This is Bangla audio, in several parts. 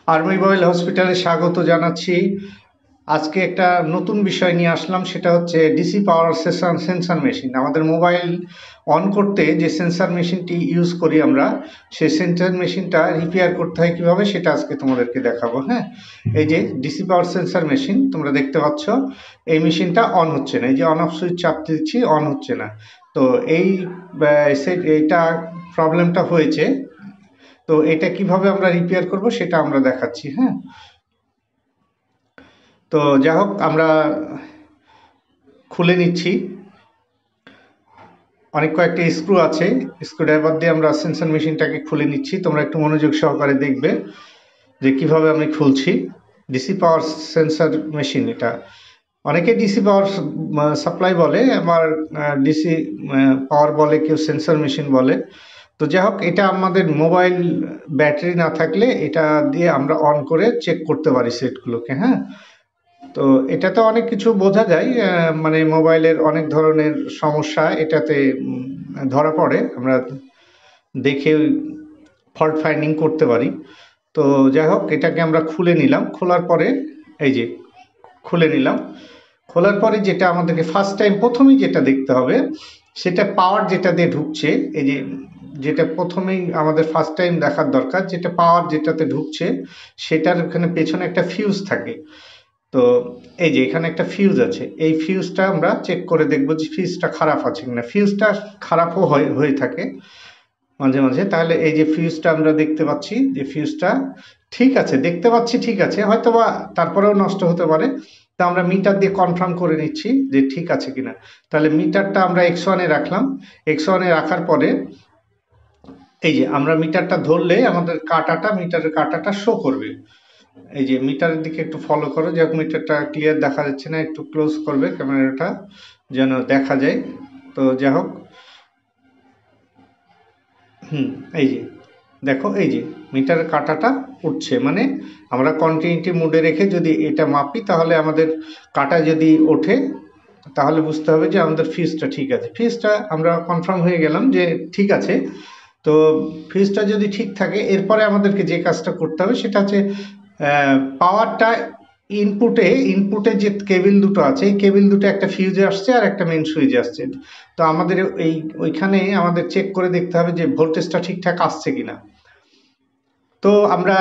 আর্মি মোবাইল হসপিটালে স্বাগত জানাচ্ছি। আজকে একটা নতুন বিষয় নিয়ে আসলাম, সেটা হচ্ছে ডিসি পাওয়ার সেন্সর মেশিন। আমাদের মোবাইল অন করতে যে সেন্সর মেশিনটি ইউজ করি আমরা, সেই সেন্সর মেশিনটা রিপেয়ার করতে হয় কিভাবে সেটা আজকে তোমাদেরকে দেখাবো। হ্যাঁ, এই যে ডিসি পাওয়ার সেন্সর মেশিন তোমরা দেখতে পাচ্ছ, এই মেশিনটা অন হচ্ছে না। এই যে অন অফ সুইচ চাপ দিচ্ছি, অন হচ্ছে না। তো এইটা প্রবলেমটা হয়েছে। তো এটা কিভাবে আমরা রিপেয়ার করব সেটা আমরা দেখাচ্ছি। হ্যাঁ, তো যাই হোক, আমরা খুলে নিচ্ছি। অনেক কয়েকটি স্ক্রু আছে, স্ক্রুড্রাইভার দিয়ে আমরা সেন্সর মেশিনটাকে খুলে নিচ্ছি। তোমরা একটু মনোযোগ সহকারে দেখবে যে কিভাবে আমি খুলছি। ডিসি পাওয়ার সেন্সর মেশিন, এটা অনেকে ডিসি পাওয়ার সাপ্লাই বলে, আবার ডিসি পাওয়ার বলে, কেউ সেন্সর মেশিন বলে। তো যাই হোক, এটা আমাদের মোবাইল ব্যাটারি না থাকলে এটা দিয়ে আমরা অন করে চেক করতে পারি সেটগুলোকে। হ্যাঁ, তো এটাতে অনেক কিছু বোঝা যায়, মানে মোবাইলের অনেক ধরনের সমস্যা এটাতে ধরা পড়ে। আমরা দেখে ফল্ট ফাইন্ডিং করতে পারি। তো যাই হোক, এটাকে আমরা খুলে নিলাম। খোলার পরে এই যে খুলে নিলাম। খোলার পরে যেটা আমাদেরকে ফার্স্ট টাইম প্রথমেই যেটা দেখতে হবে, সেটা পাওয়ার যেটা দিয়ে ঢুকছে। এই যে যেটা প্রথমেই আমাদের ফার্স্ট টাইম দেখার দরকার, যেটা পাওয়ার যেটাতে ঢুকছে সেটার ওখানে পেছনে একটা ফিউজ থাকে। তো এই যে এখানে একটা ফিউজ আছে, এই ফিউজটা আমরা চেক করে দেখবো যে ফিউজটা খারাপ আছে কিনা। ফিউজটা খারাপও হয়ে থাকে মাঝে মাঝে। তাহলে এই যে ফিউজটা আমরা দেখতে পাচ্ছি যে ফিউজটা ঠিক আছে, দেখতে পাচ্ছি ঠিক আছে, হয়তো বা তারপরেও নষ্ট হতে পারে। তো আমরা মিটার দিয়ে কনফার্ম করে নিচ্ছি যে ঠিক আছে কিনা। তাহলে মিটারটা আমরা X1-এ রাখলাম। X1-এ রাখার পরে এই যে আমরা মিটারটা ধরলে আমাদের মিটারের কাঁটাটা শো করবে। এই যে মিটারের দিকে একটু ফলো করো, যেরকম মিটারটা ক্লিয়ার দেখা যাচ্ছে না, একটু ক্লোজ করবে ক্যামেরাটা যেন দেখা যায়। তো যাই হোক, এই যে দেখো, এই যে মিটারের কাঁটাটা উঠছে, মানে আমরা কন্টিনিউটি মোডে রেখে যদি এটা মাপি, তাহলে আমাদের কাঁটা যদি ওঠে তাহলে বুঝতে হবে যে আমাদের ফিউজটা ঠিক আছে। ফিউজটা আমরা কনফার্ম হয়ে গেলাম যে ঠিক আছে। তো ফিউজটা যদি ঠিক থাকে, এরপরে আমাদেরকে যে কাজটা করতে হবে সেটা হচ্ছে পাওয়ারটা ইনপুটে যে কেবিল দুটো আছে, এই কেবিল দুটো একটা ফিউজে আসছে আর একটা মেইন সুইচে আসছে। তো আমাদের ওইখানে আমাদের চেক করে দেখতে হবে যে ভোল্টেজটা ঠিকঠাক আসছে কিনা। তো আমরা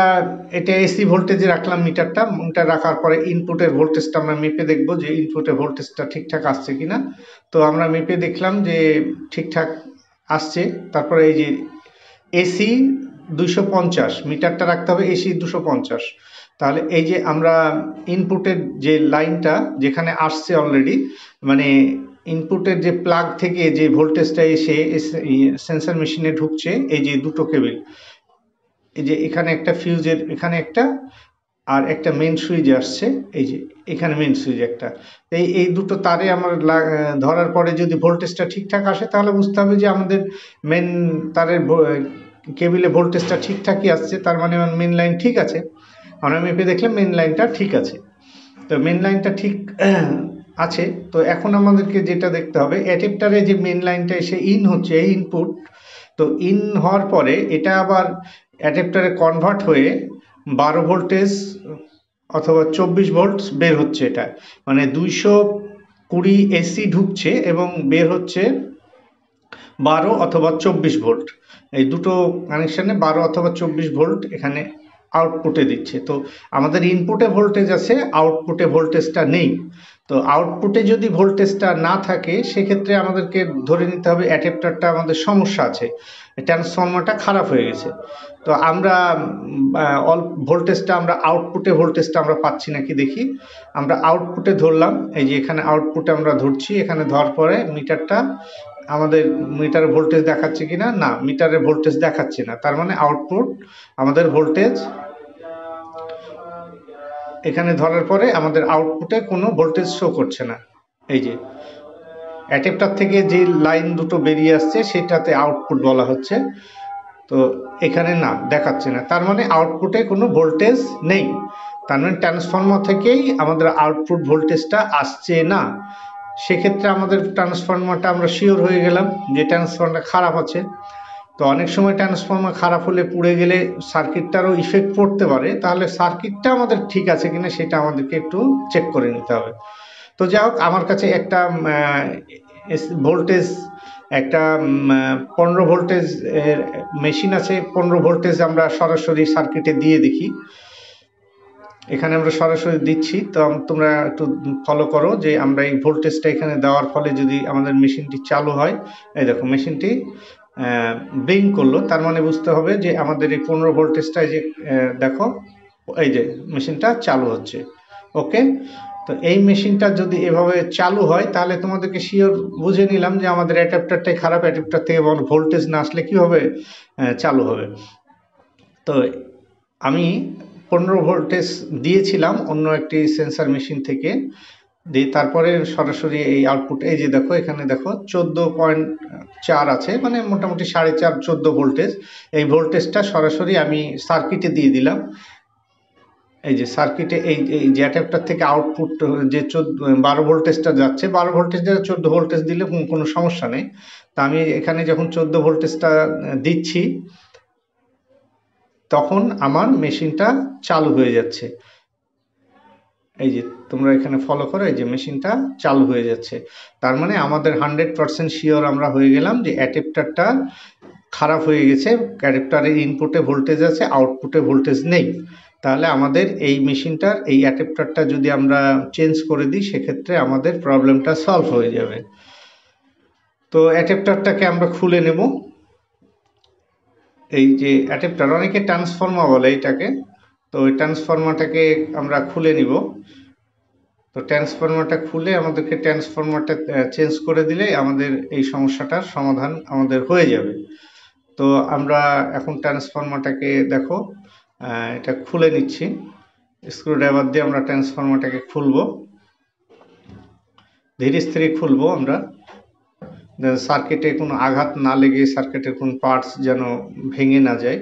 এটা এসি ভোল্টেজে রাখলাম মিটার রাখার পরে ইনপুটের ভোল্টেজটা আমরা মেপে দেখবো যে ইনপুটের ভোল্টেজটা ঠিকঠাক আসছে কিনা। তো আমরা মেপে দেখলাম যে ঠিকঠাক আসছে। তারপরে এই যে এসি 250, মিটারটা রাখতে হবে এসি 250। তাহলে এই যে আমরা ইনপুটের যে লাইনটা যেখানে আসছে অলরেডি, মানে ইনপুটের যে প্লাগ থেকে যে ভোল্টেজটা এসে সেন্সর মেশিনে ঢুকছে, এই যে দুটো কেবিল, এই যে এখানে একটা ফিউজের এখানে একটা, আর একটা মেন সুইচ আসছে। এই যে এখানে মেন সুইচ একটা, এই দুটো তারে আমার ধরার পরে যদি ভোল্টেজটা ঠিকঠাক আসে, তাহলে বুঝতে হবে যে আমাদের মেন তারের কেবিলে ভোল্টেজটা ঠিকঠাকই আসছে। তার মানে মেন লাইন ঠিক আছে। আমরা মেপে দেখলাম মেন লাইনটা ঠিক আছে। তো মেন লাইনটা ঠিক আছে। তো এখন আমাদেরকে যেটা দেখতে হবে, অ্যাডাপ্টারে যে মেন লাইনটা এসে ইন হচ্ছে, এই ইনপুট, তো ইন হওয়ার পরে এটা আবার অ্যাডাপ্টারে কনভার্ট হয়ে 12 ভোল্টেজ অথবা 24 ভোল্ট বের হচ্ছে। এটা মানে 220 এসি ঢুকছে এবং বের হচ্ছে 12 অথবা 24 ভোল্ট। এই দুটো কানেকশানে 12 অথবা 24 ভোল্ট এখানে আউটপুটে দিচ্ছে। তো আমাদের ইনপুটে ভোল্টেজ আছে, আউটপুটে ভোল্টেজটা নেই। তো আউটপুটে যদি ভোল্টেজটা না থাকে, সেক্ষেত্রে আমাদেরকে ধরে নিতে হবে অ্যাডাপ্টারটা আমাদের সমস্যা আছে, ট্রান্সফর্মারটা খারাপ হয়ে গেছে। তো আমরা ভোল্টেজটা আমরা পাচ্ছি নাকি দেখি। আমরা আউটপুটে ধরলাম, এই যে এখানে আউটপুটে আমরা ধরছি। এখানে ধর পরে মিটারটা আমাদের মিটারে ভোল্টেজ দেখাচ্ছে কিনা, না মিটারে ভোল্টেজ দেখাচ্ছে না। তার মানে আউটপুট আমাদের ভোল্টেজ, এখানে ধরার পরে আমাদের আউটপুটে কোনো ভোল্টেজ শো করছে না। এই যে অ্যাডাপ্টার থেকে যে লাইন দুটো বেরিয়ে আসছে সেটাতে আউটপুট বলা হচ্ছে। তো এখানে না দেখাচ্ছে না, তার মানে আউটপুটে কোনো ভোল্টেজ নেই। তার মানে ট্রান্সফর্মার থেকেই আমাদের আউটপুট ভোল্টেজটা আসছে না। সেক্ষেত্রে আমাদের ট্রান্সফর্মারটা আমরা শিওর হয়ে গেলাম যে ট্রান্সফর্মারটা খারাপ আছে। তো অনেক সময় ট্রান্সফর্মার খারাপ হলে পুড়ে গেলে সার্কিটটারও ইফেক্ট পড়তে পারে, তাহলে সার্কিটটা আমাদের ঠিক আছে কিনা সেটা আমাদেরকে একটু চেক করে নিতে হবে। তো যাই হোক, আমার কাছে একটা ভোল্টেজ, একটা 15 ভোল্টেজ মেশিন আছে। 15 ভোল্টেজ আমরা সরাসরি সার্কিটে দিয়ে দেখি। এখানে আমরা সরাসরি দিচ্ছি, তো তোমরা একটু ফলো করো যে আমরা এই ভোল্টেজটা এখানে দেওয়ার ফলে যদি আমাদের মেশিনটি চালু হয়। এই দেখো মেশিনটি ব্লিঙ্ক করলো, তার মানে বুঝতে হবে যে আমাদের এই 15 ভোল্টেজটা যে দেখো এই যে মেশিনটা চালু হচ্ছে। ওকে, তো এই মেশিনটা যদি এভাবে চালু হয় তাহলে তোমাদেরকে শিওর বুঝে নিলাম যে আমাদের অ্যাডাপ্টারটাই খারাপ, অ্যাডাপ্টার থেকে ভোল্টেজ না আসলে কি হবে, চালু হবে। তো আমি 15 ভোল্টেজ দিয়েছিলাম অন্য একটি সেন্সার মেশিন থেকে, দিয়ে তারপরে সরাসরি এই আউটপুট, এই যে দেখো এখানে দেখো 14.4 আছে, মানে মোটামুটি 4.5 14 ভোল্টেজ। এই ভোল্টেজটা সরাসরি আমি সার্কিটে দিয়ে দিলাম। এই যে সার্কিটে এই যে অ্যাডাপ্টার থেকে আউটপুট যে 12 ভোল্টেজটা যাচ্ছে, 12 ভোল্টেজ 14 ভোল্টেজ দিলে কোনো সমস্যা নেই। তা আমি এখানে যখন 14 ভোল্টেজটা দিচ্ছি তখন আমার মেশিনটা চালু হয়ে যাচ্ছে। এই যে তোমরা এখানে ফলো করো, এই যে মেশিনটা চালু হয়ে যাচ্ছে। তার মানে আমাদের 100% শিওর আমরা হয়ে গেলাম যে অ্যাডাপ্টারটা খারাপ হয়ে গেছে, অ্যাডাপ্টারের ইনপুটে ভোল্টেজ আছে, আউটপুটে ভোল্টেজ নেই। তাহলে আমাদের এই মেশিনটার এই অ্যাডাপ্টারটা যদি আমরা চেঞ্জ করে দিই সেক্ষেত্রে আমাদের প্রবলেমটা সলভ হয়ে যাবে। তো অ্যাডাপ্টারটাকে আমরা খুলে নেব। এই যে অ্যাডাপ্টার, অনেকে ট্রান্সফর্মার বলে এটাকে, তো ওই ট্রান্সফর্মারটাকে আমরা খুলে নিব। তো ট্রান্সফর্মারটা খুলে আমাদেরকে ট্রান্সফর্মারটা চেঞ্জ করে দিলে আমাদের এই সমস্যাটার সমাধান আমাদের হয়ে যাবে। তো আমরা এখন ট্রান্সফর্মারটাকে দেখো এটা খুলে নিচ্ছি, স্ক্রুড্রাইভার দিয়ে আমরা ট্রান্সফর্মারটাকে খুলবো, ধীরে স্থিরে খুলবো আমরা, সার্কিটে কোনো আঘাত না লেগে সার্কিটের কোনো পার্টস যেন ভেঙে না যায়।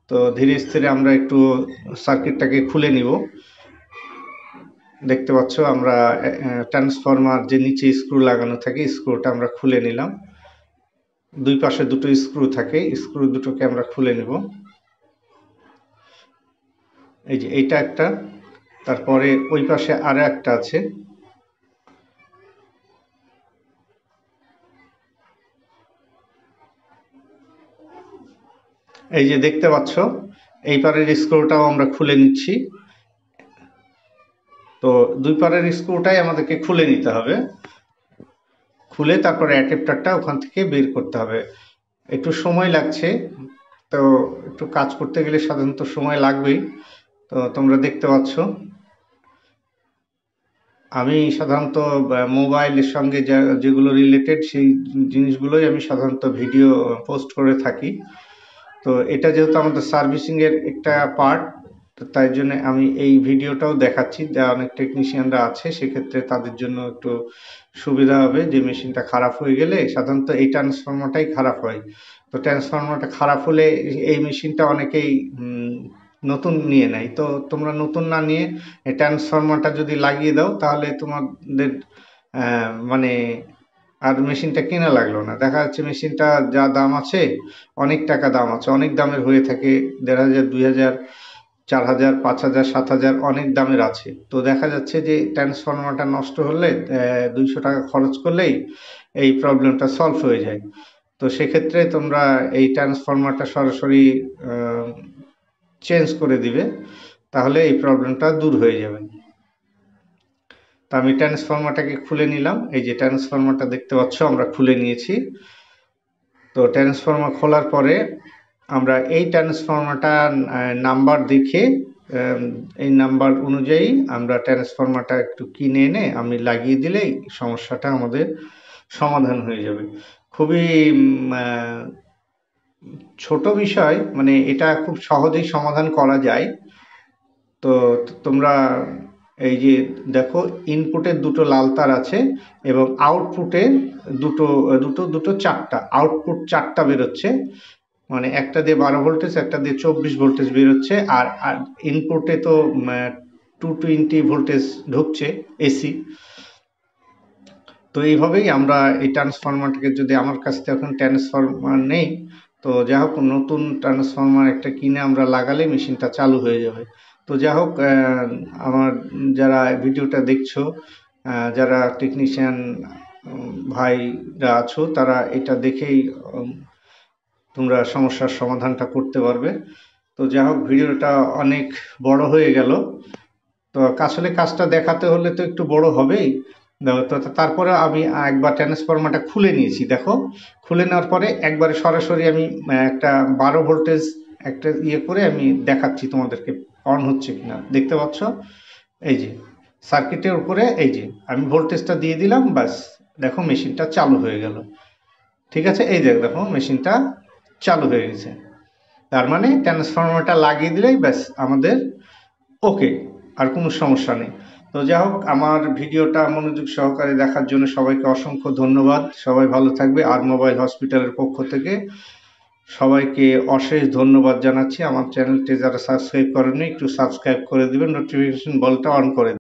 তো ধীরে স্থিরে আমরা একটু সার্কিটটাকে খুলে নিব। দেখতে পাচ্ছ আমরা ট্রান্সফর্মার যে নিচে স্ক্রু লাগানো থাকে স্ক্রুটা আমরা খুলে নিলাম। দুই পাশে দুটো স্ক্রু থাকে, স্ক্রু দুটোকে আমরা খুলে নিব। এই যে এইটা একটা, তারপরে ওই পাশে আরো একটা আছে। এই যে দেখতে পাচ্ছ এই পারের স্ক্রুটাও আমরা খুলে নিচ্ছি। তো দুই পারের স্ক্রুটাই আমাদেরকে খুলে নিতে হবে, খুলে তারপরে অ্যাডাপ্টারটা ওখান থেকে বের করতে হবে। একটু সময় লাগছে, তো একটু কাজ করতে গেলে সাধারণত সময় লাগবেই। তো তোমরা দেখতে পাচ্ছ আমি সাধারণত মোবাইলের সঙ্গে যেগুলো রিলেটেড সেই জিনিসগুলোই আমি সাধারণত ভিডিও পোস্ট করে থাকি। তো এটা যেহেতু আমাদের সার্ভিসিংয়ের একটা পার্ট, তো তাই জন্য আমি এই ভিডিওটাও দেখাচ্ছি, যা অনেক টেকনিশিয়ানরা আছে সেক্ষেত্রে তাদের জন্য একটু সুবিধা হবে। যে মেশিনটা খারাপ হয়ে গেলে সাধারণত এই ট্রান্সফর্মারটাই খারাপ হয়। তো ট্রান্সফর্মারটা খারাপ হলে এই মেশিনটা অনেকেই নতুন নিয়ে নেয়। তো তোমরা নতুন না নিয়ে এই ট্রান্সফর্মারটা যদি লাগিয়ে দাও তাহলে তোমাদের মানে আর মেশিনটা কেনা লাগলো না। দেখা যাচ্ছে মেশিনটা যা দাম আছে, অনেক টাকা দাম আছে, অনেক দামের হয়ে থাকে, 1500, 2000, 4000, 5000, 7000 অনেক দামের আছে। তো দেখা যাচ্ছে যে ট্রান্সফর্মারটা নষ্ট হলে 200 টাকা খরচ করলেই এই প্রবলেমটা সলভ হয়ে যায়। তো সেক্ষেত্রে তোমরা এই ট্রান্সফর্মারটা সরাসরি চেঞ্জ করে দিবে, তাহলে এই প্রবলেমটা দূর হয়ে যাবে। তো আমি ট্রান্সফর্মারটাকে খুলে নিলাম। এই যে ট্রান্সফর্মারটা দেখতে পাচ্ছ আমরা খুলে নিয়েছি। তো ট্রান্সফর্মার খোলার পরে আমরা এই ট্রান্সফর্মারটা নাম্বার দেখে এই নাম্বার অনুযায়ী আমরা ট্রান্সফর্মারটা একটু কিনে এনে আমি লাগিয়ে দিলেই সমস্যাটা আমাদের সমাধান হয়ে যাবে। খুবই ছোট বিষয়, মানে এটা খুব সহজেই সমাধান করা যায়। তো তোমরা এই যে দেখো ইনপুটের দুটো লাল তার আছে এবং আউটপুটে দুটো দুটো দুটো চারটা, আউটপুট চারটা বেরোচ্ছে, মানে একটা দিয়ে 12 ভোল্টেজ, একটা দিয়ে 24 ভোল্টেজ বেরোচ্ছে, আর ইনপুটে তো 220 ভোল্টেজ ঢুকছে এসি। তো এইভাবেই আমরা এই ট্রান্সফরমারটাকে, যদি আমার কাছ থেকে এখন ট্রান্সফরমার নেই তো যাই হোক নতুন ট্রান্সফরমার একটা কিনে আমরা লাগালে মেশিনটা চালু হয়ে যাবে। তো যাই হোক আমার যারা ভিডিওটা দেখছো, যারা টেকনিশিয়ান ভাইরা আছো, তারা এটা দেখেই তোমরা সমস্যার সমাধানটা করতে পারবে। তো যাই হোক ভিডিওটা অনেক বড় হয়ে গেল। তো আসলে কাজটা দেখাতে হলে তো একটু বড় হবেই। তো তারপরে আমি একবার ট্রান্সফরমারটা খুলে নিয়েছি। দেখো, খুলে নেওয়ার পরে একবারে সরাসরি আমি একটা 12 ভোল্টেজ একটা ইয়ে করে আমি দেখাচ্ছি তোমাদেরকে অন হচ্ছে কিনা। দেখতে পাচ্ছ, এই যে সার্কিটের উপরে এই যে আমি ভোল্টেজটা দিয়ে দিলাম, ব্যাস দেখো মেশিনটা চালু হয়ে গেল। ঠিক আছে, এই যে দেখো মেশিনটা চালু হয়ে গেছে। তার মানে ট্রান্সফরমারটা লাগিয়ে দিলেই ব্যাস আমাদের ওকে, আর কোনো সমস্যা নেই। তো যাই হোক আমার ভিডিওটা মনোযোগ সহকারে দেখার জন্য সবাইকে অসংখ্য ধন্যবাদ। সবাই ভালো থাকবে। আর মোবাইল হসপিটালের পক্ষ থেকে সবাইকে অশেষ ধন্যবাদ জানাচ্ছি। আমার চ্যানেলটি যারা সাবস্ক্রাইব করেনি একটু সাবস্ক্রাইব করে দিবেন, নোটিফিকেশন বেলটা অন করে